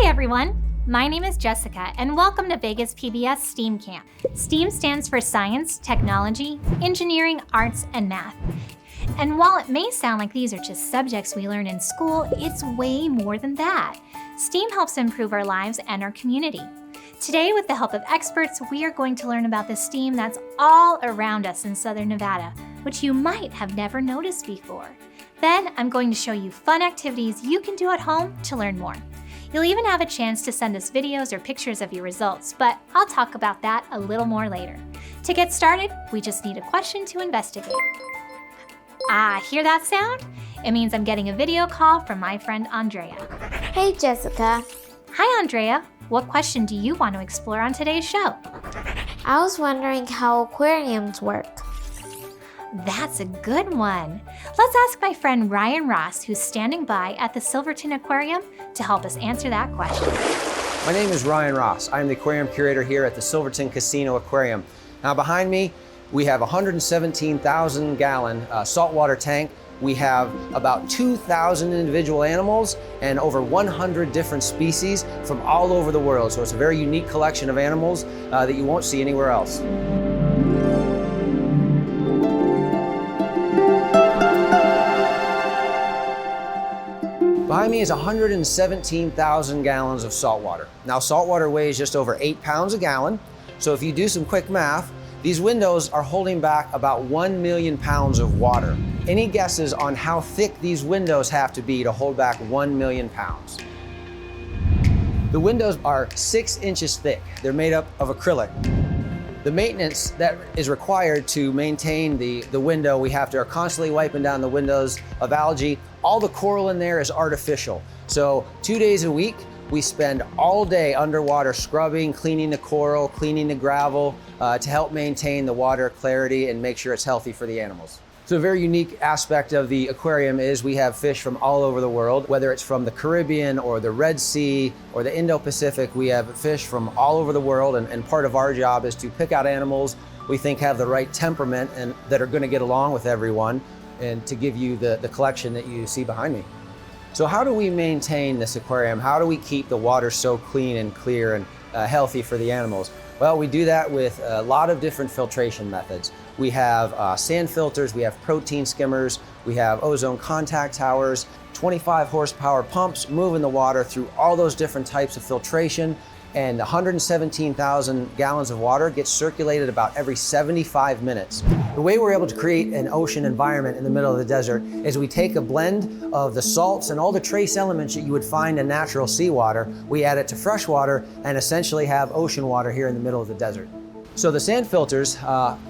everyone, my name is Jessica and welcome to Vegas PBS STEAM Camp. STEAM stands for Science, Technology, Engineering, Arts, and Math. And while it may sound like these are just subjects we learn in school, it's way more than that. STEAM helps improve our lives and our community. Today, with the help of experts, we are going to learn about the STEAM that's all around us in Southern Nevada, which you might have never noticed before. Then I'm going to show you fun activities you can do at home to learn more. You'll even have a chance to send us videos or pictures of your results, but I'll talk about that a little more later. To get started, we just need a question to investigate. Hear that sound? It means I'm getting a video call from my friend Andrea. Hey, Jessica. Hi, Andrea. What question do you want to explore on today's show? I was wondering how aquariums work. That's a good one. Let's ask my friend Ryan Ross, who's standing by at the Silverton Aquarium, to help us answer that question. My name is Ryan Ross. I'm the aquarium curator here at the Silverton Casino Aquarium. Now behind me, we have a 117,000 gallon saltwater tank. We have about 2,000 individual animals and over 100 different species from all over the world. So it's a very unique collection of animals that you won't see anywhere else. Behind me is 117,000 gallons of salt water. Now salt water weighs just over 8 pounds a gallon. So if you do some quick math, these windows are holding back about 1 million pounds of water. Any guesses on how thick these windows have to be to hold back 1 million pounds? The windows are 6 inches thick. They're made up of acrylic. The maintenance that is required to maintain the window, we are constantly wiping down the windows of algae. All the coral in there is artificial. So 2 days a week, we spend all day underwater scrubbing, cleaning the coral, cleaning the gravel to help maintain the water clarity and make sure it's healthy for the animals. So a very unique aspect of the aquarium is we have fish from all over the world, whether it's from the Caribbean or the Red Sea or the Indo-Pacific. We have fish from all over the world, and part of our job is to pick out animals we think have the right temperament and that are going to get along with everyone, and to give you the collection that you see behind me. So how do we maintain this aquarium? How do we keep the water so clean and clear and healthy for the animals? Well, we do that with a lot of different filtration methods. We have sand filters, we have protein skimmers, we have ozone contact towers, 25 horsepower pumps moving the water through all those different types of filtration, and 117,000 gallons of water gets circulated about every 75 minutes. The way we're able to create an ocean environment in the middle of the desert is we take a blend of the salts and all the trace elements that you would find in natural seawater, we add it to fresh water and essentially have ocean water here in the middle of the desert. So the sand filters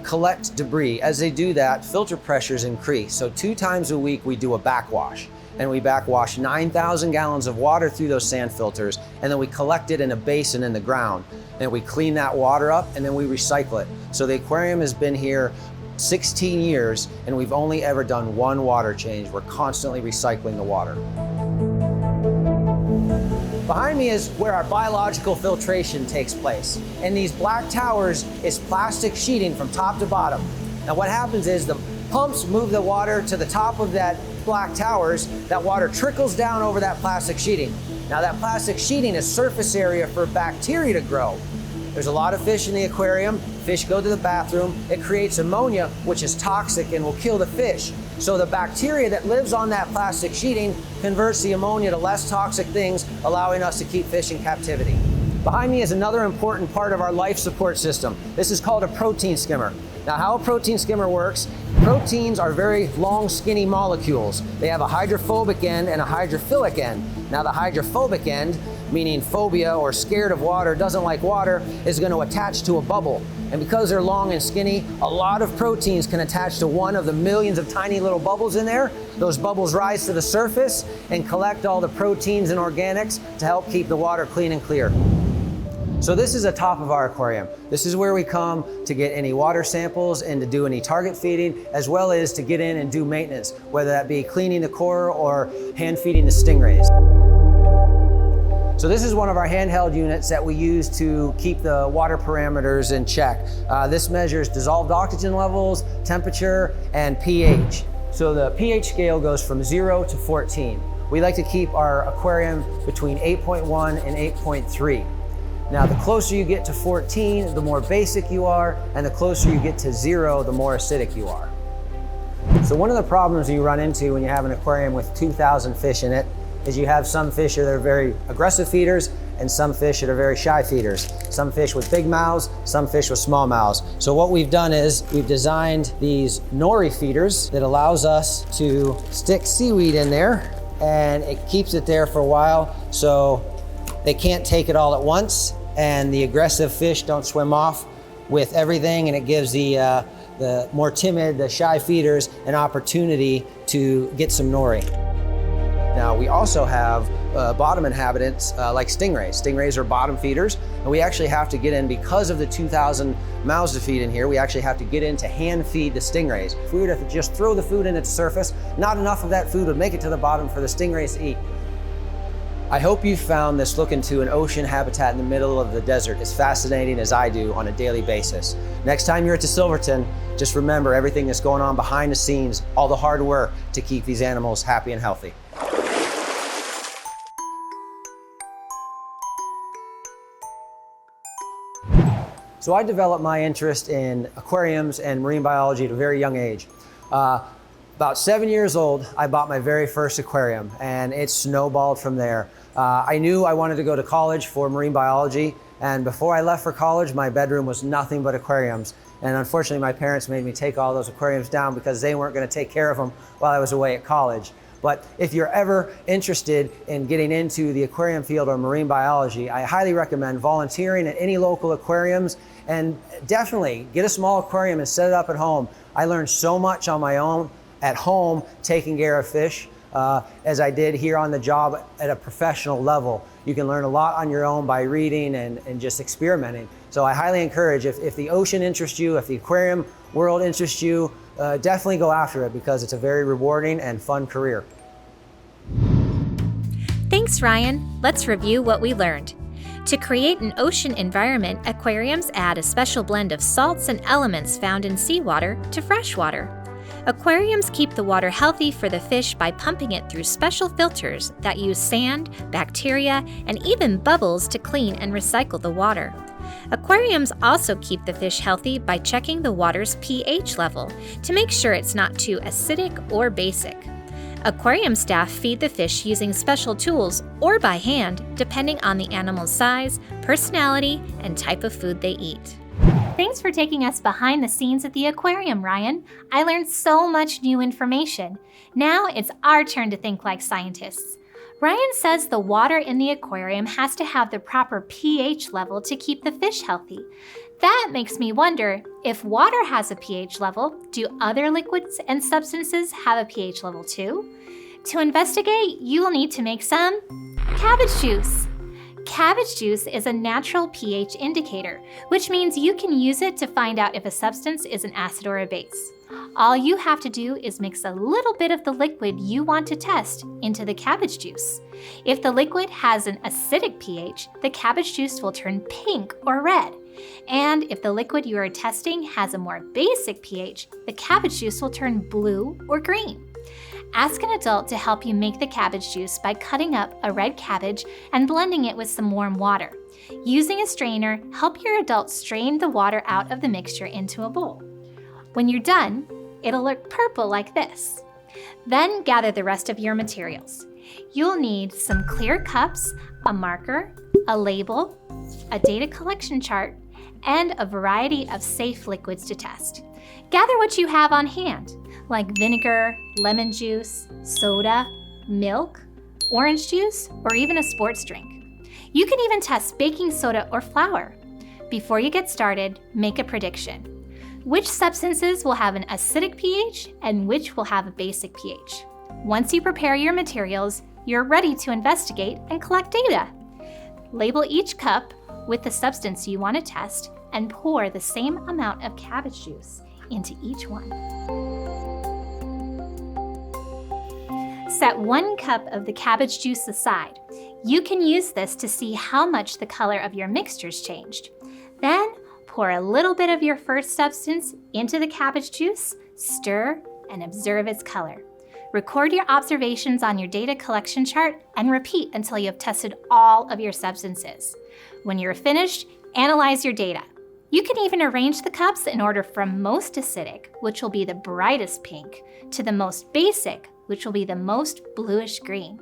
collect debris. As they do that, filter pressures increase. So 2 times a week we do a backwash. And we backwash 9,000 gallons of water through those sand filters, and then we collect it in a basin in the ground. And we clean that water up, and then we recycle it. So the aquarium has been here 16 years, and we've only ever done 1 water change. We're constantly recycling the water. Behind me is where our biological filtration takes place. And these black towers is plastic sheeting from top to bottom. Now what happens is the pumps move the water to the top of that black towers. That water trickles down over that plastic sheeting. Now that plastic sheeting is surface area for bacteria to grow. There's a lot of fish in the aquarium. Fish go to the bathroom. It creates ammonia, which is toxic and will kill the fish. So the bacteria that lives on that plastic sheeting converts the ammonia to less toxic things, allowing us to keep fish in captivity. Behind me is another important part of our life support system. This is called a protein skimmer. Now how a protein skimmer works, proteins are very long, skinny molecules. They have a hydrophobic end and a hydrophilic end. Now the hydrophobic end, meaning phobia or scared of water, doesn't like water, is going to attach to a bubble. And because they're long and skinny, a lot of proteins can attach to one of the millions of tiny little bubbles in there. Those bubbles rise to the surface and collect all the proteins and organics to help keep the water clean and clear. So this is the top of our aquarium. This is where we come to get any water samples and to do any target feeding, as well as to get in and do maintenance, whether that be cleaning the coral or hand feeding the stingrays. So this is one of our handheld units that we use to keep the water parameters in check. This measures dissolved oxygen levels, temperature, and pH. So the pH scale goes from 0 to 14. we like to keep our aquarium between 8.1 and 8.3. Now, the closer you get to 14, the more basic you are, and the closer you get to 0, the more acidic you are. So one of the problems you run into when you have an aquarium with 2,000 fish in it is you have some fish that are very aggressive feeders and some fish that are very shy feeders. Some fish with big mouths, some fish with small mouths. So what we've done is we've designed these Nori Feeders that allows us to stick seaweed in there, and it keeps it there for a while so they can't take it all at once, and the aggressive fish don't swim off with everything, and it gives the more timid, the shy feeders an opportunity to get some nori. Now, we also have bottom inhabitants like stingrays. Stingrays are bottom feeders, and we actually have to get in, because of the 2,000 mouths to feed in here, we actually have to get in to hand feed the stingrays. If we were to just throw the food in at the surface, not enough of that food would make it to the bottom for the stingrays to eat. I hope you found this look into an ocean habitat in the middle of the desert as fascinating as I do on a daily basis. Next time you're at the Silverton, just remember everything that's going on behind the scenes, all the hard work to keep these animals happy and healthy. So I developed my interest in aquariums and marine biology at a very young age. About 7 years old, I bought my very first aquarium, and it snowballed from there. I knew I wanted to go to college for marine biology, and before I left for college, my bedroom was nothing but aquariums. And unfortunately, my parents made me take all those aquariums down because they weren't going to take care of them while I was away at college. But if you're ever interested in getting into the aquarium field or marine biology, I highly recommend volunteering at any local aquariums, and definitely get a small aquarium and set it up at home. I learned so much on my own at home taking care of fish as I did here on the job at a professional level. You can learn a lot on your own by reading and just experimenting. So I highly encourage, if the ocean interests you, if the aquarium world interests you, definitely go after it, because it's a very rewarding and fun career. Thanks, Ryan. Let's review what we learned. To create an ocean environment, aquariums add a special blend of salts and elements found in seawater to freshwater. Aquariums keep the water healthy for the fish by pumping it through special filters that use sand, bacteria, and even bubbles to clean and recycle the water. Aquariums also keep the fish healthy by checking the water's pH level to make sure it's not too acidic or basic. Aquarium staff feed the fish using special tools or by hand, depending on the animal's size, personality, and type of food they eat. Thanks for taking us behind the scenes at the aquarium, Ryan. I learned so much new information. Now it's our turn to think like scientists. Ryan says the water in the aquarium has to have the proper pH level to keep the fish healthy. That makes me wonder, if water has a pH level, do other liquids and substances have a pH level too? To investigate, you will need to make some cabbage juice. Cabbage juice is a natural pH indicator, which means you can use it to find out if a substance is an acid or a base. All you have to do is mix a little bit of the liquid you want to test into the cabbage juice. If the liquid has an acidic pH, the cabbage juice will turn pink or red. And if the liquid you are testing has a more basic pH, the cabbage juice will turn blue or green. Ask an adult to help you make the cabbage juice by cutting up a red cabbage and blending it with some warm water. Using a strainer, help your adult strain the water out of the mixture into a bowl. When you're done, it'll look purple like this. Then gather the rest of your materials. You'll need some clear cups, a marker, a label, a data collection chart, and a variety of safe liquids to test. Gather what you have on hand, like vinegar, lemon juice, soda, milk, orange juice, or even a sports drink. You can even test baking soda or flour. Before you get started, make a prediction. Which substances will have an acidic pH and which will have a basic pH? Once you prepare your materials, you're ready to investigate and collect data. Label each cup with the substance you want to test and pour the same amount of cabbage juice into each one. Set 1 cup of the cabbage juice aside. You can use this to see how much the color of your mixture's changed. Then pour a little bit of your first substance into the cabbage juice, stir, and observe its color. Record your observations on your data collection chart and repeat until you have tested all of your substances. When you're finished, analyze your data. You can even arrange the cups in order from most acidic, which will be the brightest pink, to the most basic, which will be the most bluish green.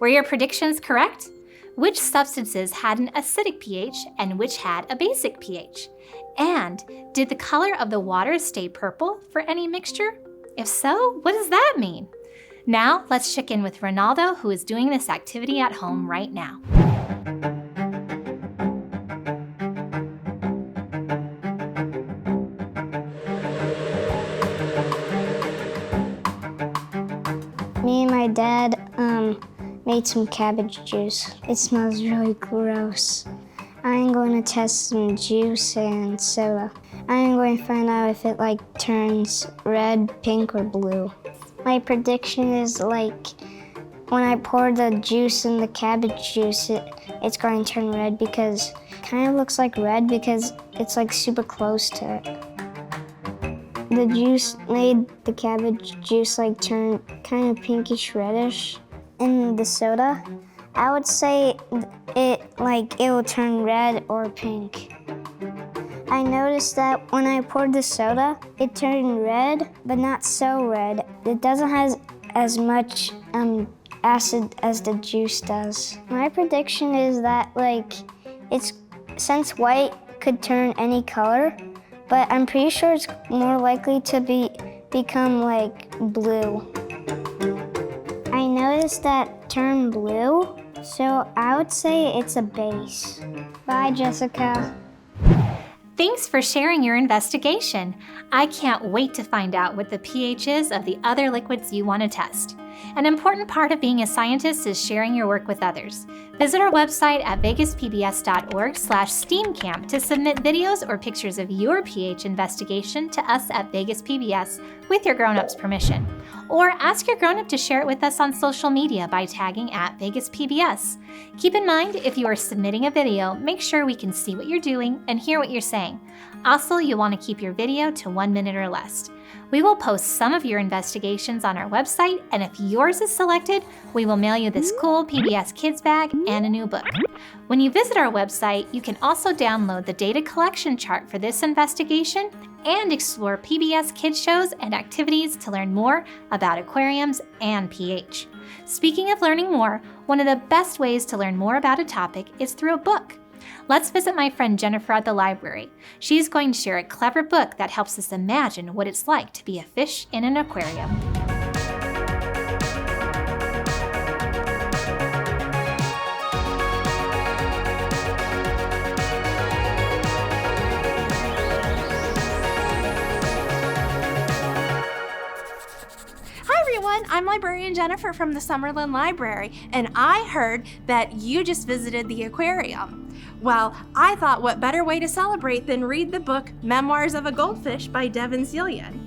Were your predictions correct? Which substances had an acidic pH and which had a basic pH? And did the color of the water stay purple for any mixture? If so, what does that mean? Now, let's check in with Ronaldo, who is doing this activity at home right now. Me and my dad made some cabbage juice. It smells really gross. I'm going to test some juice and soda. I'm going to find out if it turns red, pink, or blue. My prediction is when I pour the juice in the cabbage juice, it's going to turn red because it kind of looks like red because it's super close to it. The juice made the cabbage juice turn kind of pinkish reddish. In the soda, I would say it will turn red or pink. I noticed that when I poured the soda, it turned red, but not so red. It doesn't have as much acid as the juice does. My prediction is that since white could turn any color, but I'm pretty sure it's more likely to become blue. I noticed that turned blue, so I would say it's a base. Bye, Jessica. Thanks for sharing your investigation. I can't wait to find out what the pH is of the other liquids you want to test. An important part of being a scientist is sharing your work with others. Visit our website at vegaspbs.org/SteamCamp to submit videos or pictures of your pH investigation to us at Vegas PBS with your grown-up's permission. Or ask your grown-up to share it with us on social media by tagging at Vegas PBS. Keep in mind, if you are submitting a video, make sure we can see what you're doing and hear what you're saying. Also, you'll want to keep your video to 1 minute or less. We will post some of your investigations on our website, and if yours is selected, we will mail you this cool PBS Kids bag and a new book. When you visit our website, you can also download the data collection chart for this investigation and explore PBS Kids shows and activities to learn more about aquariums and pH. Speaking of learning more, one of the best ways to learn more about a topic is through a book. Let's visit my friend Jennifer at the library. She's going to share a clever book that helps us imagine what it's like to be a fish in an aquarium. I'm librarian Jennifer from the Summerlin Library, and I heard that you just visited the aquarium. Well, I thought what better way to celebrate than read the book Memoirs of a Goldfish by Devin Cillian.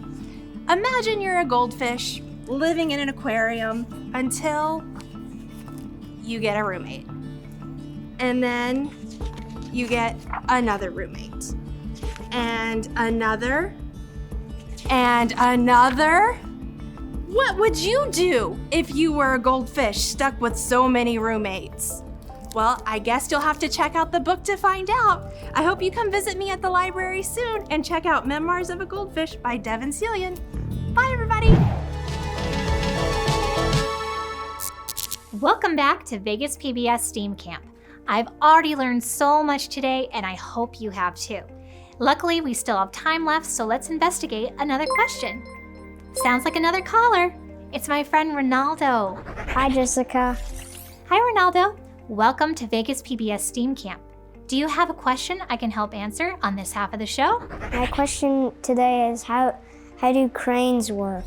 Imagine you're a goldfish living in an aquarium until you get a roommate. And then you get another roommate. And another. And another. What would you do if you were a goldfish stuck with so many roommates? Well, I guess you'll have to check out the book to find out. I hope you come visit me at the library soon and check out Memoirs of a Goldfish by Devin Cillian. Bye, everybody. Welcome back to Vegas PBS STEAM Camp. I've already learned so much today, and I hope you have too. Luckily, we still have time left, so let's investigate another question. Sounds like another caller. It's my friend Ronaldo. Hi, Jessica. Hi, Ronaldo. Welcome to Vegas PBS STEAM Camp. Do you have a question I can help answer on this half of the show? My question today is how do cranes work?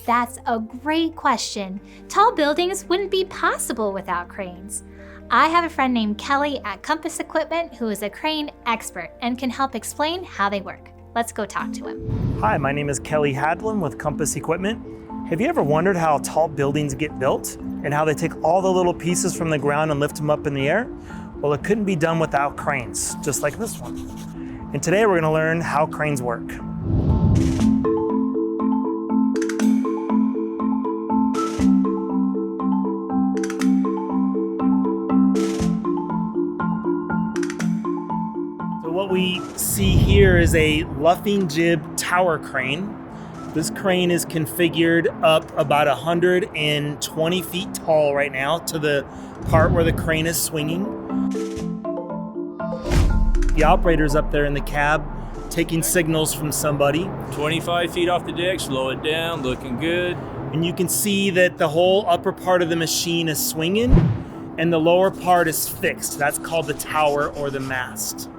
That's a great question. Tall buildings wouldn't be possible without cranes. I have a friend named Kelly at Compass Equipment who is a crane expert and can help explain how they work. Let's go talk to him. Hi, my name is Kelly Hadlin with Compass Equipment. Have you ever wondered how tall buildings get built and how they take all the little pieces from the ground and lift them up in the air? Well, it couldn't be done without cranes, just like this one. And today we're going to learn how cranes work. What we see here is a luffing jib tower crane. This crane is configured up about 120 feet tall right now to the part where the crane is swinging. The operator's up there in the cab taking signals from somebody. 25 feet off the deck, slow it down, looking good. And you can see that the whole upper part of the machine is swinging and the lower part is fixed. That's called the tower or the mast.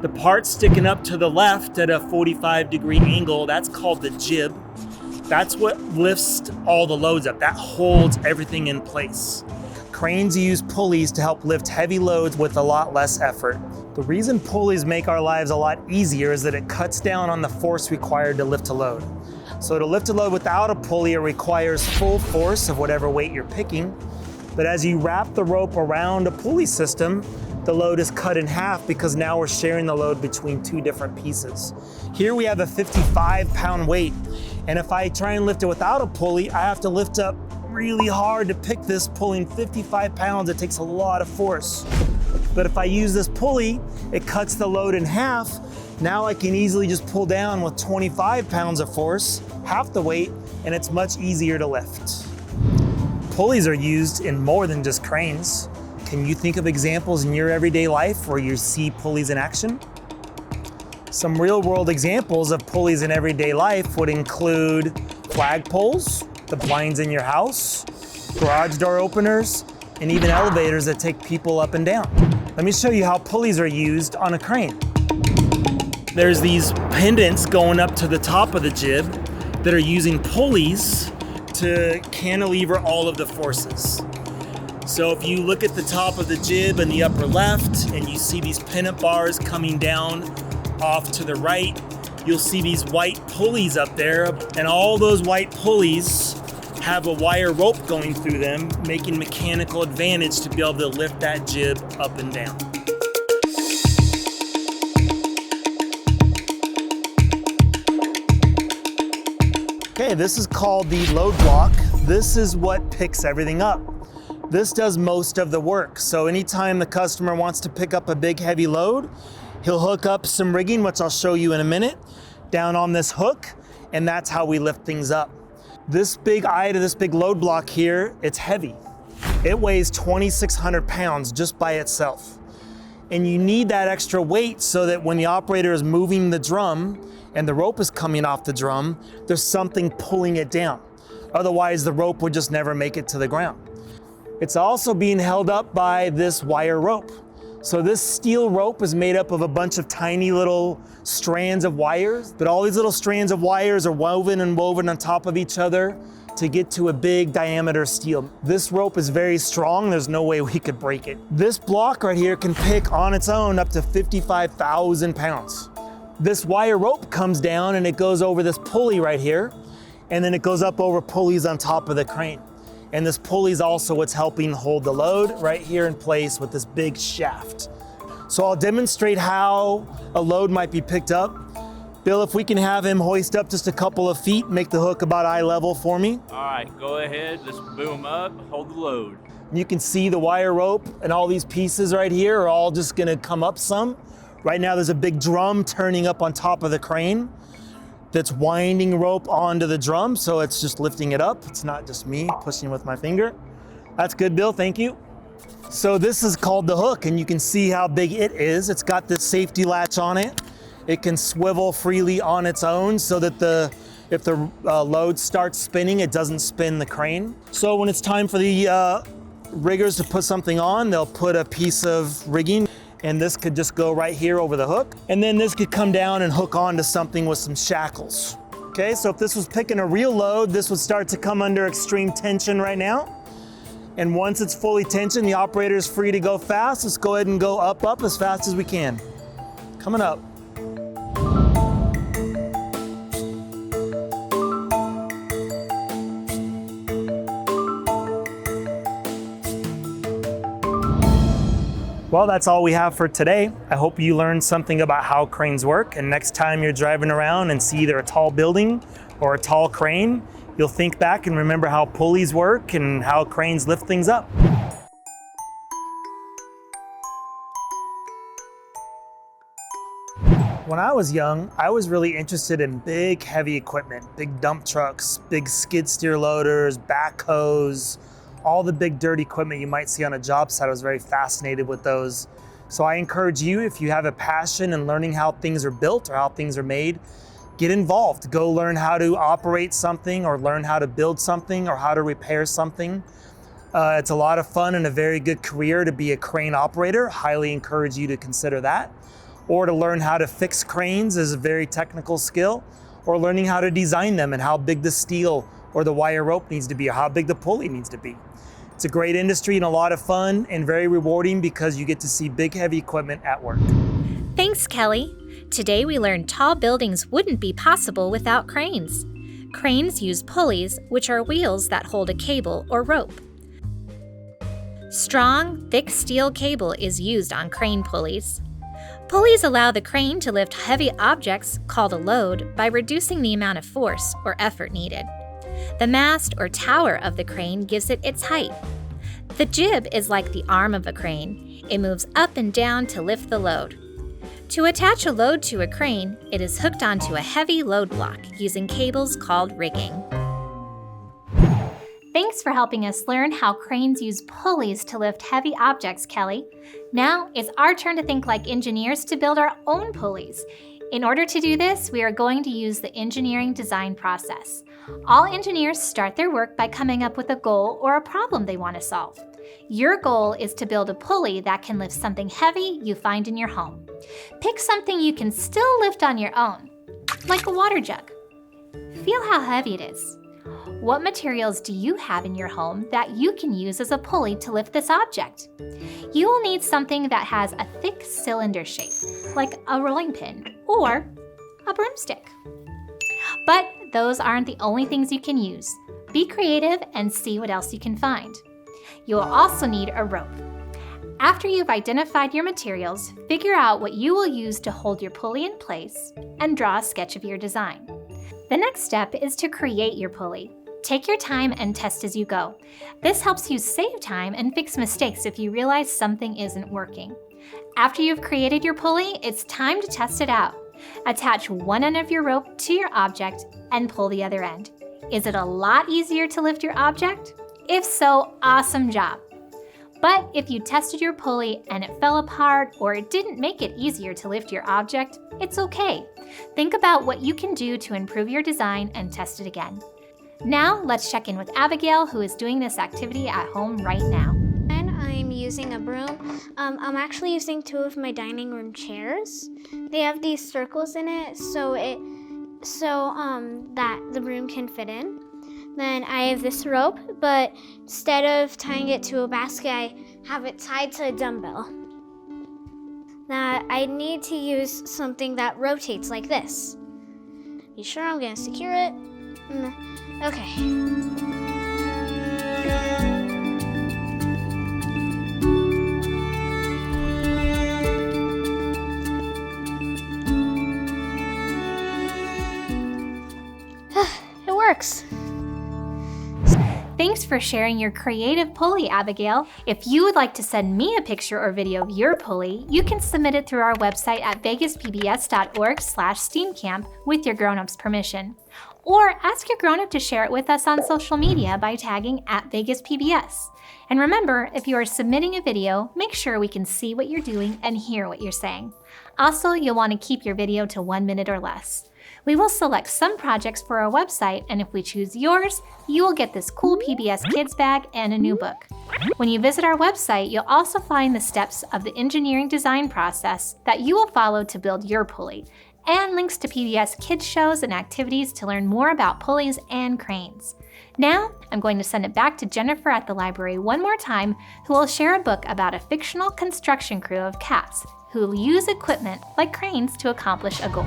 The part sticking up to the left at a 45-degree angle, that's called the jib. That's what lifts all the loads up. That holds everything in place. Cranes use pulleys to help lift heavy loads with a lot less effort. The reason pulleys make our lives a lot easier is that it cuts down on the force required to lift a load. So to lift a load without a pulley, it requires full force of whatever weight you're picking. But as you wrap the rope around a pulley system, the load is cut in half because now we're sharing the load between two different pieces. Here we have a 55-pound weight, and if I try and lift it without a pulley, I have to lift up really hard to pick this, pulling 55 pounds. It takes a lot of force. But if I use this pulley, it cuts the load in half. Now I can easily just pull down with 25 pounds of force, half the weight, and it's much easier to lift. Pulleys are used in more than just cranes. Can you think of examples in your everyday life where you see pulleys in action? Some real-world examples of pulleys in everyday life would include flagpoles, the blinds in your house, garage door openers, and even elevators that take people up and down. Let me show you how pulleys are used on a crane. There's these pendants going up to the top of the jib that are using pulleys to cantilever all of the forces. So if you look at the top of the jib in the upper left and you see these pennant bars coming down off to the right, you'll see these white pulleys up there, and all those white pulleys have a wire rope going through them, making mechanical advantage to be able to lift that jib up and down. Okay, this is called the load block. This is what picks everything up. This does most of the work. So anytime the customer wants to pick up a big heavy load, he'll hook up some rigging, which I'll show you in a minute, down on this hook, and that's how we lift things up. This big load block here, it's heavy. It weighs 2,600 pounds just by itself. And you need that extra weight so that when the operator is moving the drum and the rope is coming off the drum, there's something pulling it down. Otherwise, the rope would just never make it to the ground. It's also being held up by this wire rope. So this steel rope is made up of a bunch of tiny little strands of wires, but all these little strands of wires are woven on top of each other to get to a big diameter steel. This rope is very strong. There's no way we could break it. This block right here can pick on its own up to 55,000 pounds. This wire rope comes down and it goes over this pulley right here, and then it goes up over pulleys on top of the crane. And this pulley is also what's helping hold the load right here in place with this big shaft. So I'll demonstrate how a load might be picked up. Bill, if we can have him hoist up just a couple of feet, make the hook about eye level for me. All right, go ahead, let's boom up, hold the load. You can see the wire rope and all these pieces right here are all just gonna come up some. Right now there's a big drum turning up on top of the crane that's winding rope onto the drum, so it's just lifting it up. It's not just me pushing with my finger. That's good, Bill, thank you. So this is called the hook, and you can see how big it is. It's got this safety latch on it. It can swivel freely on its own so that if the load starts spinning, it doesn't spin the crane. So when it's time for the riggers to put something on, they'll put a piece of rigging, and this could just go right here over the hook. And then this could come down and hook onto something with some shackles. Okay, so if this was picking a real load, this would start to come under extreme tension right now. And once it's fully tensioned, the operator is free to go fast. Let's go ahead and go up as fast as we can. Coming up. Well, that's all we have for today. I hope you learned something about how cranes work, and next time you're driving around and see either a tall building or a tall crane, you'll think back and remember how pulleys work and how cranes lift things up. When I was young, I was really interested in big, heavy equipment, big dump trucks, big skid steer loaders, backhoes, all the big dirty equipment you might see on a job site. I was very fascinated with those. So I encourage you, if you have a passion in learning how things are built or how things are made, get involved. Go learn how to operate something or learn how to build something or how to repair something. It's a lot of fun and a very good career to be a crane operator. Highly encourage you to consider that. Or to learn how to fix cranes is a very technical skill, or learning how to design them and how big the steel or the wire rope needs to be, or how big the pulley needs to be. It's a great industry and a lot of fun and very rewarding because you get to see big, heavy equipment at work. Thanks, Kelly. Today we learned tall buildings wouldn't be possible without cranes. Cranes use pulleys, which are wheels that hold a cable or rope. Strong, thick steel cable is used on crane pulleys. Pulleys allow the crane to lift heavy objects, called a load, by reducing the amount of force or effort needed. The mast or tower of the crane gives it its height. The jib is like the arm of a crane. It moves up and down to lift the load. To attach a load to a crane, it is hooked onto a heavy load block using cables called rigging. Thanks for helping us learn how cranes use pulleys to lift heavy objects, Kelly. Now it's our turn to think like engineers to build our own pulleys. In order to do this, we are going to use the engineering design process. All engineers start their work by coming up with a goal or a problem they want to solve. Your goal is to build a pulley that can lift something heavy you find in your home. Pick something you can still lift on your own, like a water jug. Feel how heavy it is. What materials do you have in your home that you can use as a pulley to lift this object? You will need something that has a thick cylinder shape, like a rolling pin or a broomstick. But those aren't the only things you can use. Be creative and see what else you can find. You will also need a rope. After you've identified your materials, figure out what you will use to hold your pulley in place and draw a sketch of your design. The next step is to create your pulley. Take your time and test as you go. This helps you save time and fix mistakes if you realize something isn't working. After you've created your pulley, it's time to test it out. Attach one end of your rope to your object and pull the other end. Is it a lot easier to lift your object? If so, awesome job. But if you tested your pulley and it fell apart or it didn't make it easier to lift your object, it's okay. Think about what you can do to improve your design and test it again. Now, let's check in with Abigail, who is doing this activity at home right now. And I'm using a broom. I'm actually using two of my dining room chairs. They have these circles in it so that the broom can fit in. Then I have this rope, but instead of tying it to a basket, I have it tied to a dumbbell. Now I need to use something that rotates like this. You sure I'm gonna secure it? Okay. It works. Thanks for sharing your creative pulley, Abigail. If you would like to send me a picture or video of your pulley, you can submit it through our website at vegaspbs.org/steamcamp with your grown-up's permission. Or ask your grown-up to share it with us on social media by tagging @VegasPBS. And remember, if you are submitting a video, make sure we can see what you're doing and hear what you're saying. Also, you'll want to keep your video to 1 minute or less. We will select some projects for our website, and if we choose yours, you will get this cool PBS Kids bag and a new book. When you visit our website, you'll also find the steps of the engineering design process that you will follow to build your pulley, and links to PBS Kids shows and activities to learn more about pulleys and cranes. Now, I'm going to send it back to Jennifer at the library one more time, who will share a book about a fictional construction crew of cats who will use equipment like cranes to accomplish a goal.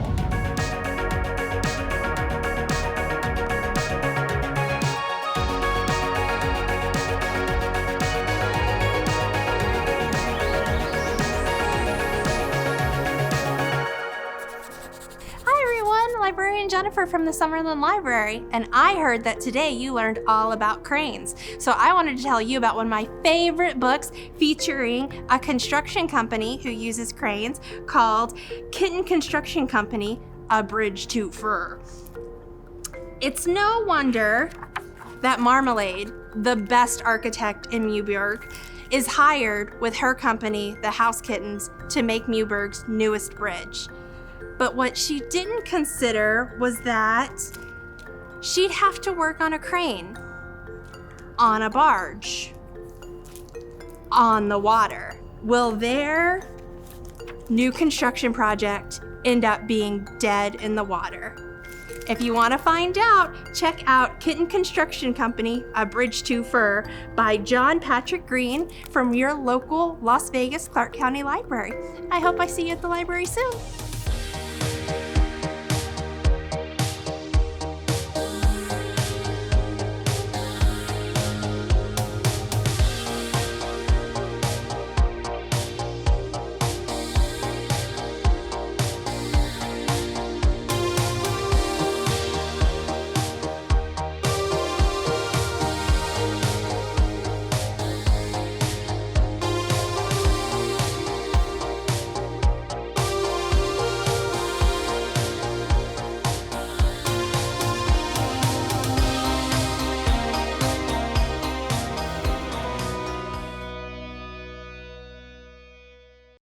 and Jennifer from the Summerlin Library, and I heard that today you learned all about cranes. So I wanted to tell you about one of my favorite books featuring a construction company who uses cranes called Kitten Construction Company, A Bridge Too Fur. It's no wonder that Marmalade, the best architect in Muberg, is hired with her company, the House Kittens, to make Muberg's newest bridge. But what she didn't consider was that she'd have to work on a crane, on a barge, on the water. Will their new construction project end up being dead in the water? If you want to find out, check out Kitten Construction Company, A Bridge Too Fur by John Patrick Green from your local Las Vegas Clark County Library. I hope I see you at the library soon.